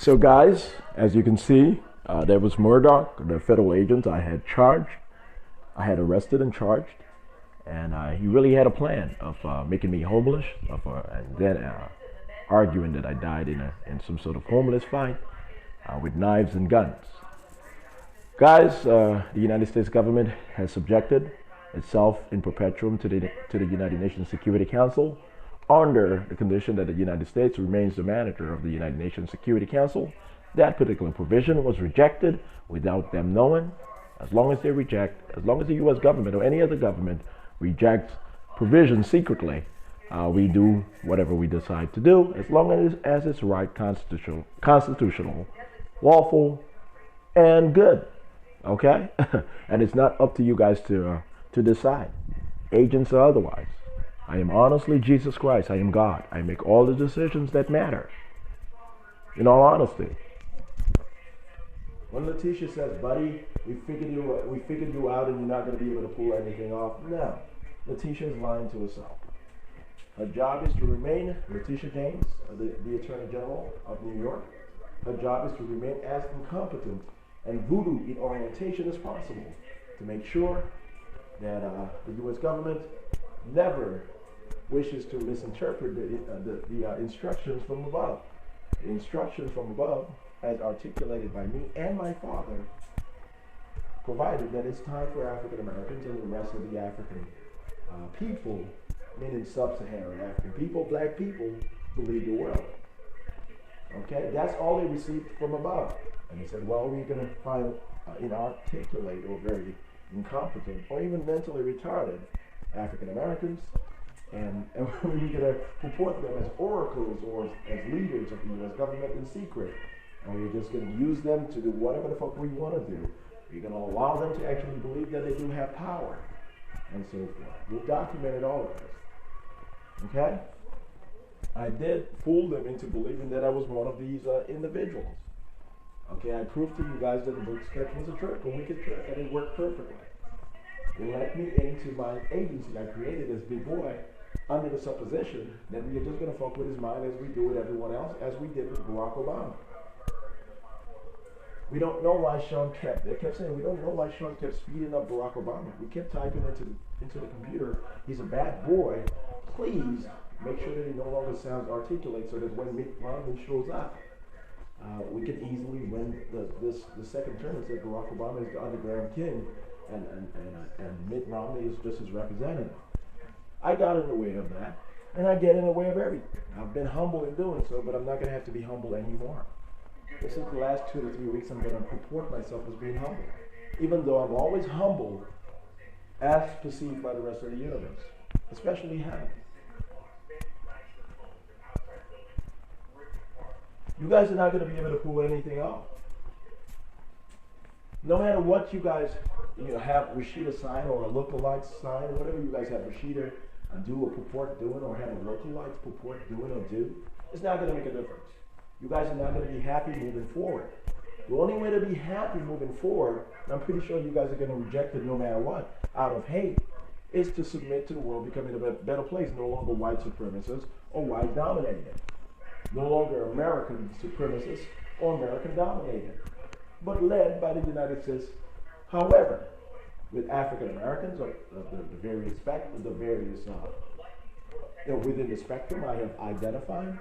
So guys, as you can see, there was Murdoch, the federal agent I had arrested and charged, and he really had a plan of making me homeless, and then arguing that I died in some sort of homeless fight with knives and guns. Guys, the United States government has subjected itself in perpetuum to the United Nations Security Council under the condition that the United States remains the manager of the United Nations Security Council. That particular provision was rejected without them knowing. As long as the U.S. government or any other government rejects provisions secretly, we do whatever we decide to do, as long as it's right, constitutional, lawful, and good. Okay? And it's not up to you guys to decide, agents or otherwise. I am honestly Jesus Christ. I am God. I make all the decisions that matter. In all honesty. When Letitia says, buddy, we figured you out and you're not going to be able to pull anything off. No. Letitia is lying to herself. Her job is to remain, Letitia James, the Attorney General of New York, her job is to remain as incompetent and voodoo in orientation as possible to make sure that the U.S. government never wishes to misinterpret the instructions from above. The instructions from above, as articulated by me and my father, provided that it's time for African Americans and the rest of the African people, meaning sub-Saharan African people, black people, to lead the world. Okay, that's all they received from above. And they said, well, we're going to find inarticulate or very incompetent or even mentally retarded African Americans, and we're going to purport them as oracles or as leaders of the U.S. government in secret. And we're just going to use them to do whatever the fuck we want to do. We're going to allow them to actually believe that they do have power, and so forth. We've documented all of this. Okay? I did fool them into believing that I was one of these individuals. Okay, I proved to you guys that the book sketch was a trick, a wicked trick, and it worked perfectly. They let me into my agency I created as Big Boy under the supposition that we are just going to fuck with his mind as we do with everyone else, as we did with Barack Obama. We don't know why they kept saying, we don't know why Shawn kept speeding up Barack Obama. We kept typing into the computer, he's a bad boy, please make sure that he no longer sounds articulate so that when Mitt Romney shows up, we can easily win the second term and say Barack Obama is the underground king and Mitt Romney is just his representative. I got in the way of that, and I get in the way of everything. I've been humble in doing so, but I'm not going to have to be humble anymore. This is the last 2 to 3 weeks I'm going to purport myself as being humble, even though I'm always humble as perceived by the rest of the universe, especially heaven. You guys are not going to be able to pull anything off. No matter what you guys have Rashida sign or a lookalike sign, or whatever you guys have Rashida do or purport doing, or have a lookalike purport doing or do, it's not going to make a difference. You guys are not going to be happy moving forward. The only way to be happy moving forward, and I'm pretty sure you guys are going to reject it no matter what, out of hate, is to submit to the world becoming a better place, no longer white supremacists or white dominated. No longer American supremacists or American dominated, but led by the United States. However, with African Americans or the various within the spectrum, I have identified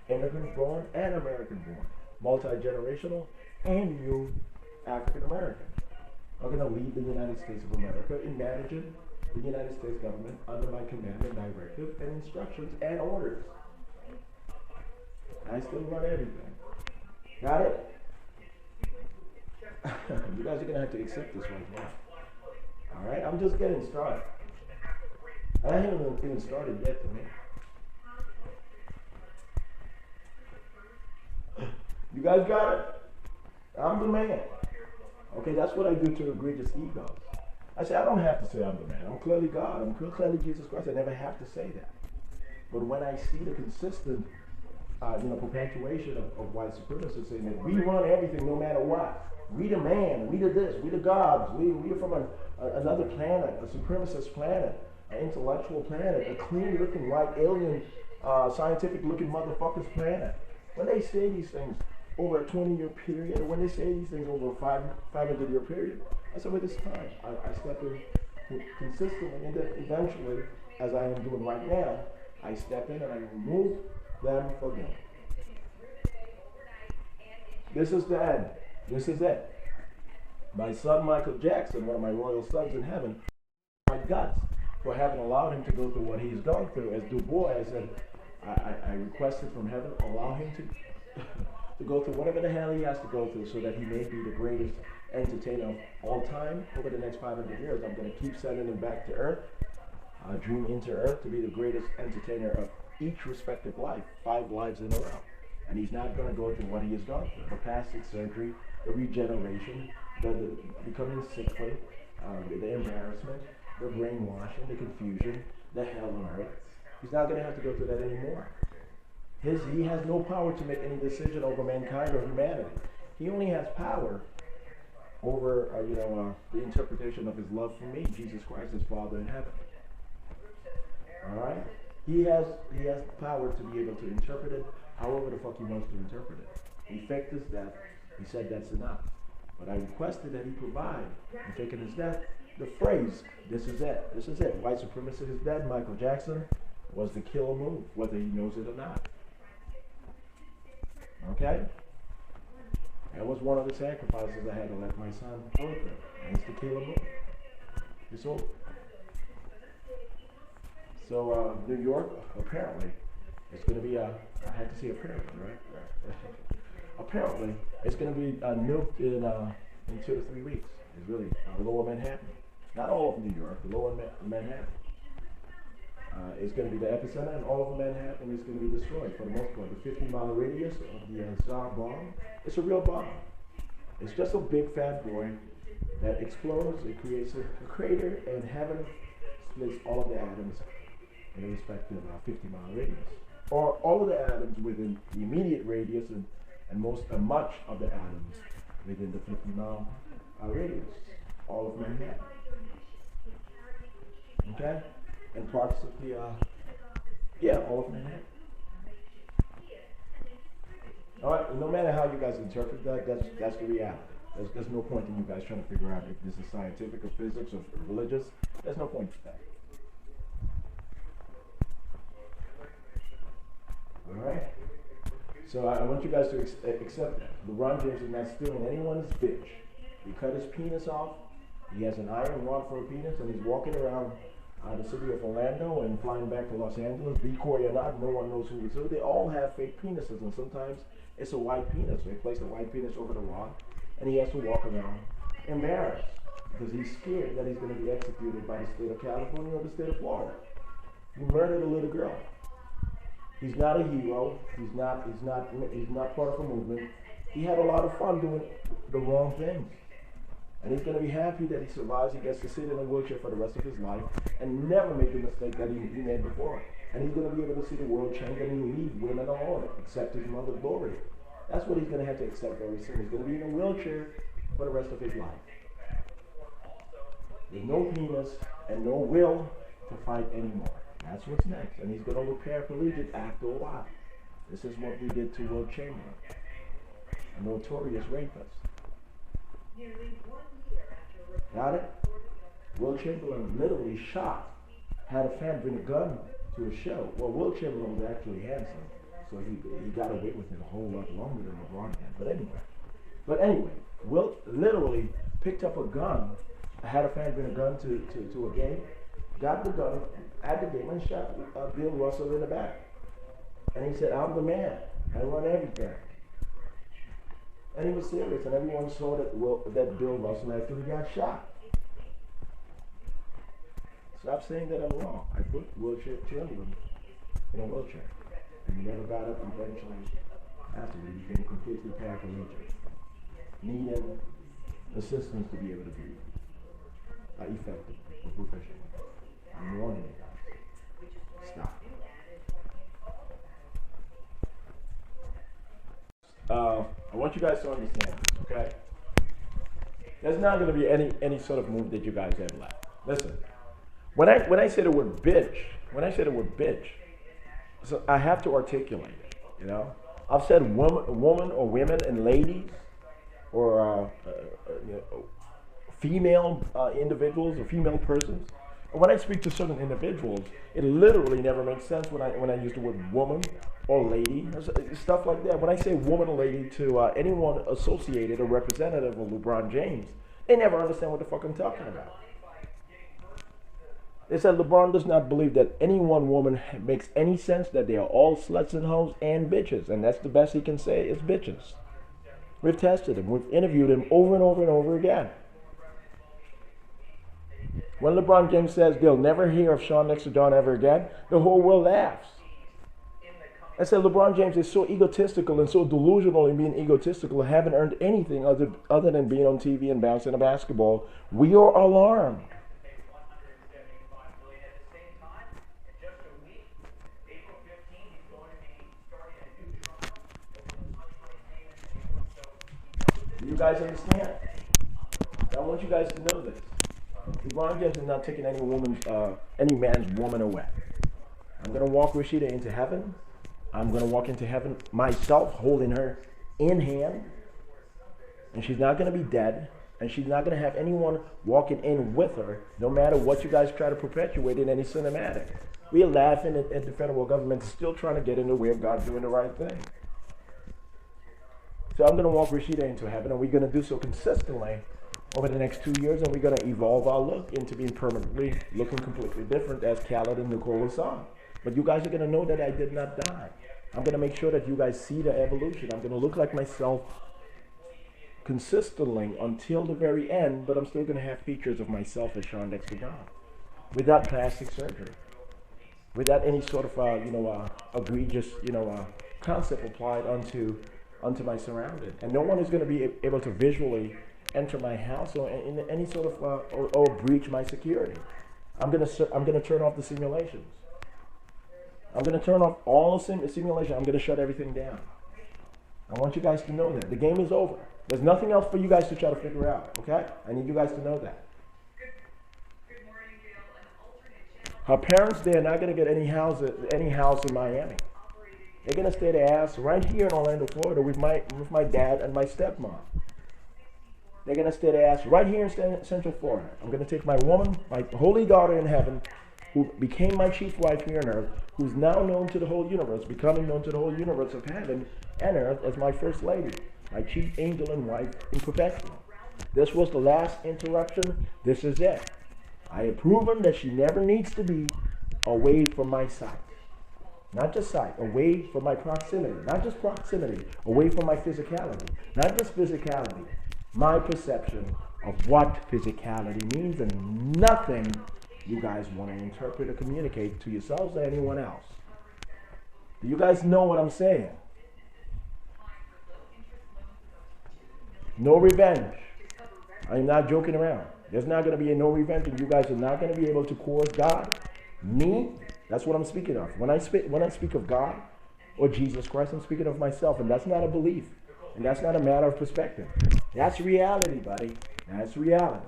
immigrant born and American born, multi-generational and new African American are going to lead the United States of America in managing the United States government under my command and directive and instructions and orders. I still run everything. Got it? You guys are going to have to accept this right now. Alright? I'm just getting started. I haven't even started yet to me. You guys got it? I'm the man. Okay, that's what I do to egregious egos. I say, I don't have to say I'm the man. I'm clearly God. I'm clearly Jesus Christ. I never have to say that. But when I see the consistent perpetuation of white supremacists saying that we run everything no matter what. We the man, we the this, we the gods, we are from another planet, a supremacist planet, an intellectual planet, a clean looking white alien, scientific looking motherfuckers planet. When they say these things over a 20-year period, or when they say these things over a 500-year period, I said, with this time, I step in consistently, and then eventually, as I am doing right now, I step in and I remove them for them. This is the end. This is it. My son Michael Jackson, one of my royal sons in heaven, my guts for having allowed him to go through what he's gone through. As Du Bois said, I requested from heaven, allow him to to go through whatever the hell he has to go through so that he may be the greatest entertainer of all time. Over the next 500 years, I'm going to keep sending him back to earth, dream into earth, to be the greatest entertainer of each respective life, 5 lives in a row. And he's not going to go through what he has gone through. The plastic surgery, the regeneration, the becoming sickly, the embarrassment, the brainwashing, the confusion, the hell on earth. He's not going to have to go through that anymore. He has no power to make any decision over mankind or humanity. He only has power over, the interpretation of his love for me, Jesus Christ, his Father in heaven. All right? He has the power to be able to interpret it however the fuck he wants to interpret it. He faked his death. He said that's enough. But I requested that he provide, in faking his death, the phrase, this is it. This is it. White supremacy is dead. Michael Jackson was the killer move, whether he knows it or not. Okay? That was one of the sacrifices I had to let my son go through. And it's the killer move. It's over. So, New York, apparently, it's going to be I had to say apparently, right? Apparently, it's going to be nuked in 2 to 3 weeks. It's really lower Manhattan. Not all of New York, the lower Manhattan. It's going to be the epicenter, and all of Manhattan is going to be destroyed for the most part. The 50-mile radius of the Tsar bomb, it's a real bomb. It's just a big fat boy that explodes. It creates a crater, and heaven splits all of the atoms in a respective 50-mile radius. Or all of the atoms within the immediate radius, and much of the atoms within the 50-mile radius. All of Manhattan. Okay? And parts of the, all of Manhattan. Alright, no matter how you guys interpret that, that's the reality. There's no point in you guys trying to figure out if this is scientific or physics or religious. There's no point to that. Alright? So I want you guys to accept that. LeBron James is not stealing anyone's bitch. He cut his penis off. He has an iron rod for a penis, and he's walking around the city of Orlando and flying back to Los Angeles. Decoy or not, no one knows who is who. They all have fake penises, and sometimes it's a white penis. They place a white penis over the rod, and he has to walk around embarrassed because he's scared that he's going to be executed by the state of California or the state of Florida. He murdered a little girl. He's not a hero. He's not part of a movement. He had a lot of fun doing the wrong things. And he's going to be happy that he survives. He gets to sit in a wheelchair for the rest of his life and never make the mistake that he made before. And he's going to be able to see the world change and leave women alone, except his mother Gloria. That's what he's going to have to accept very soon. He's going to be in a wheelchair for the rest of his life. With no penis and no will to fight anymore. That's what's next. And he's going to look paraplegic after a while. This is what we did to Will Chamberlain, a notorious rapist. Got it? Will Chamberlain literally had a fan bring a gun to a show. Well, Will Chamberlain was actually handsome, so he got away with it a whole lot longer than LeBron did. But anyway, Will literally picked up a gun, had a fan bring a gun to a game, got the gun at the game and shot Bill Russell in the back. And he said, "I'm the man. I run everything." And he was serious, and everyone saw that Bill Russell actually got shot. Stop saying that I'm wrong. I put Will Chamberlain in a wheelchair, and he never got up. Eventually, afterwards, he became completely paraplegic, needing assistance to be able to be effective or professional. I'm warning you guys. Stop. I want you guys to understand this, okay? There's not going to be any sort of move that you guys have left. Listen, when I say the word bitch, so I have to articulate it, I've said woman or women and ladies or female individuals or female persons. And when I speak to certain individuals, it literally never makes sense when I use the word woman or lady, stuff like that. When I say woman or lady to anyone associated or representative of LeBron James, they never understand what the fuck I'm talking about. They said LeBron does not believe that any one woman makes any sense, that they are all sluts and hoes and bitches. And that's the best he can say is bitches. We've tested him. We've interviewed him over and over and over again. When LeBron James says they'll never hear of Shawn Dexter John ever again, the whole world laughs. I said LeBron James is so egotistical and so delusional in being egotistical, haven't earned anything other than being on TV and bouncing a basketball. We are alarmed. Do you guys understand? I want you guys to know this. LeBron James is not taking any man's woman away. I'm going to walk Rashida into heaven. I'm going to walk into heaven myself, holding her in hand. And she's not going to be dead. And she's not going to have anyone walking in with her, no matter what you guys try to perpetuate in any cinematic. We are laughing at the federal government still trying to get in the way of God doing the right thing. So I'm going to walk Rashida into heaven, and we're going to do so consistently over the next 2 years, and we're going to evolve our look into being permanently looking completely different as Khaled and Nicole saw. But you guys are going to know that I did not die. I'm going to make sure that you guys see the evolution. I'm going to look like myself consistently until the very end, but I'm still going to have features of myself as Shawn Dexter John, without plastic surgery, without any sort of egregious concept applied onto my surroundings. And no one is going to be able to visually enter my house or in any sort of or breach my security. I'm going to turn off the simulations. I'm going to turn off all the simulation. I'm going to shut everything down. I want you guys to know that the game is over. There's nothing else for you guys to try to figure out. Okay? I need you guys to know that. Her parents, they're not going to get any house in Miami. They're going to stay their ass right here in Orlando, Florida with my dad and my stepmom. They're going to stay their ass right here in Central Florida. I'm going to take my woman, my holy daughter in heaven, who became my chief wife here on earth, who's now known to the whole universe, becoming known to the whole universe of heaven and earth as my first lady, my chief angel and wife in perfection. This was the last interruption. This is it. I have proven that she never needs to be away from my sight. Not just sight, away from my proximity. Not just proximity, away from my physicality. Not just physicality, my perception of what physicality means, and nothing you guys want to interpret or communicate to yourselves or anyone else. Do you guys know what I'm saying? No revenge. I'm not joking around. There's not going to be no revenge, and you guys are not going to be able to coerce God, me. That's what I'm speaking of. When I speak of God or Jesus Christ, I'm speaking of myself, and that's not a belief, and that's not a matter of perspective. That's reality, buddy. That's reality.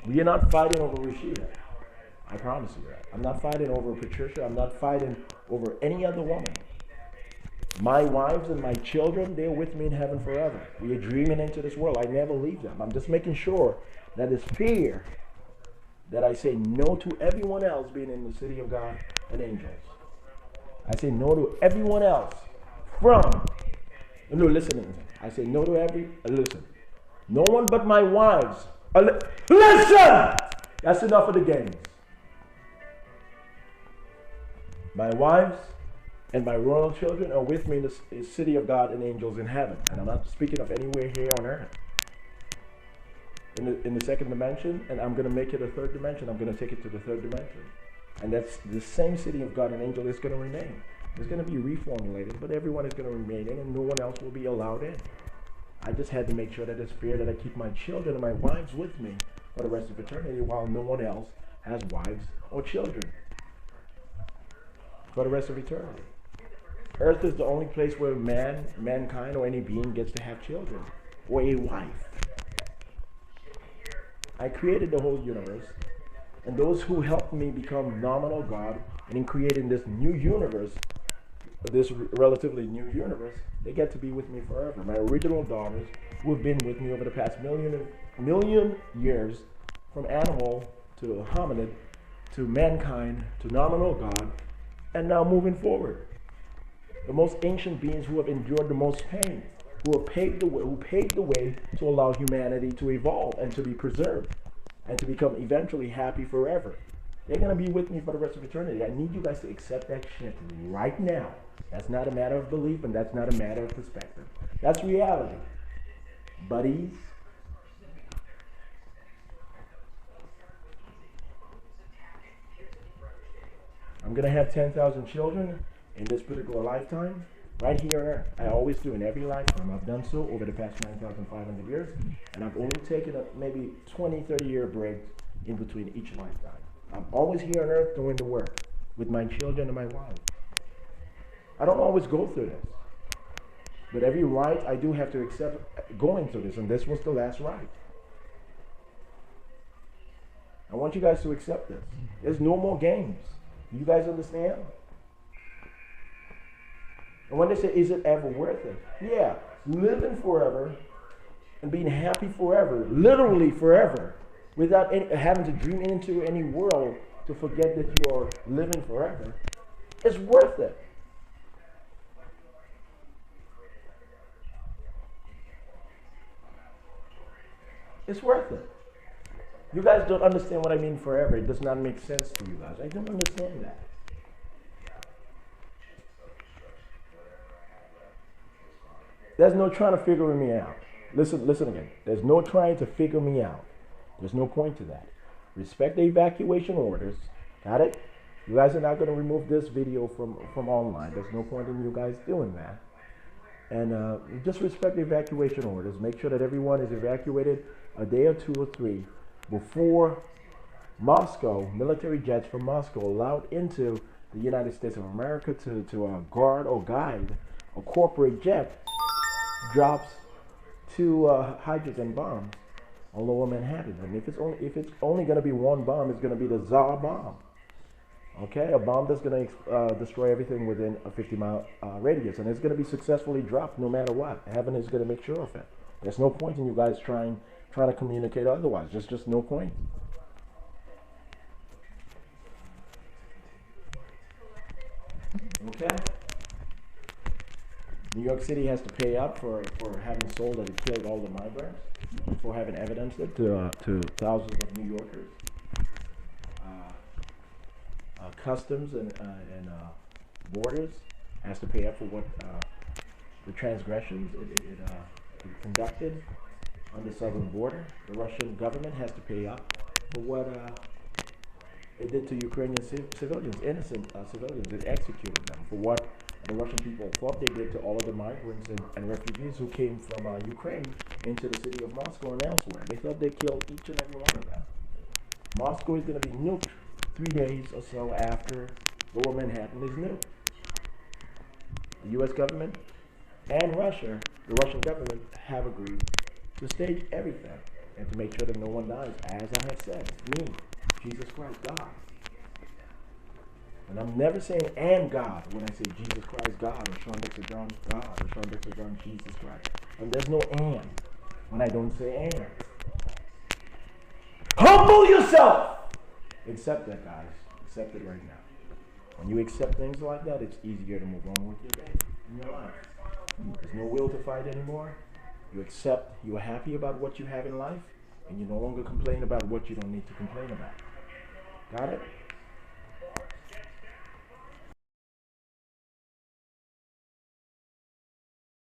We are not fighting over Rashida. I promise you that. I'm not fighting over Patricia. I'm not fighting over any other woman. My wives and my children, they're with me in heaven forever. We are dreaming into this world. I never leave them. I'm just making sure that it's fair that I say no to everyone else being in the city of God and angels. I say no to everyone else listen. I say no to listen. No one but my wives. Listen! That's enough of the games. My wives and my royal children are with me in the city of God and angels in heaven. And I'm not speaking of anywhere here on earth. In the second dimension, and I'm going to make it a third dimension. I'm going to take it to the third dimension. And that's the same city of God and angel is going to remain. It's going to be reformulated, but everyone is going to remain in, and no one else will be allowed in. I just had to make sure that it's fair that I keep my children and my wives with me for the rest of eternity, while no one else has wives or children for the rest of eternity. Earth is the only place where mankind, or any being gets to have children or a wife. I created the whole universe, and those who helped me become nominal God And in creating this new universe, this relatively new universe, they get to be with me forever. My original daughters, who have been with me over the past million years, from animal to hominid to mankind to nominal God, and now moving forward. The most ancient beings who have endured the most pain, who paved the way to allow humanity to evolve and to be preserved and to become eventually happy forever. They're going to be with me for the rest of eternity. I need you guys to accept that shit right now. That's not a matter of belief, and that's not a matter of perspective. That's reality. Buddies. I'm going to have 10,000 children in this particular lifetime, right here on Earth. I always do in every lifetime. I've done so over the past 9,500 years, and I've only taken a maybe 20, 30-year break in between each lifetime. I'm always here on Earth doing the work with my children and my wife. I don't always go through this, but every rite I do have to accept going through this, and this was the last rite. I want you guys to accept this. There's no more games. You guys understand? And when they say, is it ever worth it? Yeah, living forever and being happy forever, literally forever, without having to dream into any world to forget that you are living forever, it's worth it. It's worth it. You guys don't understand what I mean forever. It does not make sense to you guys. I don't understand that. There's no trying to figure me out. Listen again. There's no trying to figure me out. There's no point to that. Respect the evacuation orders. Got it? You guys are not going to remove this video from online. There's no point in you guys doing that. And just respect the evacuation orders. Make sure that everyone is evacuated a day or 2 or 3 before Moscow, military jets from Moscow allowed into the United States of America to guard or guide a corporate jet drops 2 hydrogen bombs on Lower Manhattan. And if it's only going to be one bomb, it's going to be the Tsar bomb. Okay, a bomb that's going to destroy everything within a 50-mile radius, and it's going to be successfully dropped no matter what. Heaven is going to make sure of it. There's no point in you guys trying to communicate otherwise. Just no point. Okay. New York City has to pay up for having sold that it killed all the migrants, for having evidenced it to thousands of New Yorkers. Customs and borders has to pay up for what the transgressions it conducted on the southern border. The Russian government has to pay up for what it did to Ukrainian civilians, innocent civilians. It executed them for what the Russian people thought they did to all of the migrants and refugees who came from Ukraine into the city of Moscow and elsewhere. They thought they killed each and every one of them. Moscow is going to be nuked 3 days or so after Lower Manhattan is nuked. The U.S. government and Russia, the Russian government, have agreed to stage everything and to make sure that no one dies, as I have said. Me, Jesus Christ, God. And I'm never saying and God when I say Jesus Christ, God, or Shawn Dexter John, God, or Shawn Dexter John, Jesus Christ. And there's no and when I don't say and. Humble yourself! Accept that, guys. Accept it right now. When you accept things like that, it's easier to move on with your day in your life. There's no will to fight anymore. You accept, you are happy about what you have in life, and you no longer complain about what you don't need to complain about. Got it?